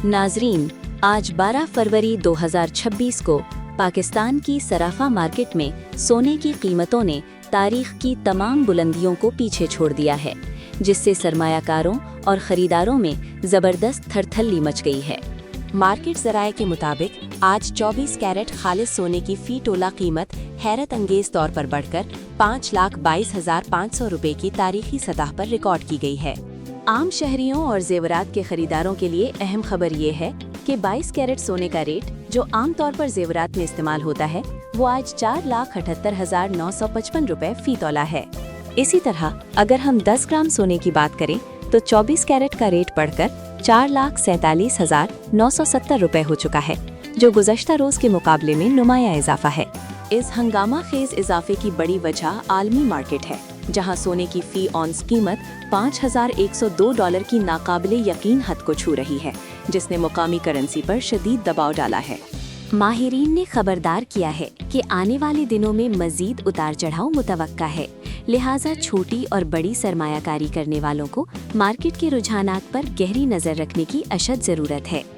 नाजरीन, आज 12 फरवरी 2026 को पाकिस्तान की सराफा मार्केट में सोने की कीमतों ने तारीख की तमाम बुलंदियों को पीछे छोड़ दिया है, जिससे सरमायाकारों और ख़रीदारों में ज़बरदस्त थरथल्ली मच गई है। मार्केट ज़राए के मुताबिक आज 24 कैरेट खालिस सोने की फ़ी तोला कीमत हैरत अंगेज़ तौर पर बढ़कर 5,22,500 रुपये की तारीखी सतह पर रिकॉर्ड की गई है। आम शहरियों और जेवरात के खरीदारों के लिए अहम खबर ये है कि 22 कैरेट सोने का रेट, जो आम तौर पर जेवरात में इस्तेमाल होता है, वो आज 4,78,955 रुपये फ़ी तोला है। इसी तरह अगर हम 10 ग्राम सोने की बात करें तो 24 कैरेट का रेट बढ़कर 4,47,970 रुपये हो चुका है, जो गुज़श्ता रोज़ के मुकाबले में नुमाया इजाफा है। इस हंगामा खेज इजाफे की बड़ी वजह आलमी मार्केट है, जहां सोने की फ़ी ऑन्स कीमत $5,102 की नाकाबिले यकीन हद को छू रही है, जिसने मुकामी करेंसी पर शदीद दबाव डाला है। माहिरीन ने खबरदार किया है कि आने वाले दिनों में मजीद उतार चढ़ाव मुतवक्का है, लिहाजा छोटी और बड़ी सरमायाकारी करने वालों को मार्केट के रुझानात पर गहरी नज़र रखने की अशद ज़रूरत है।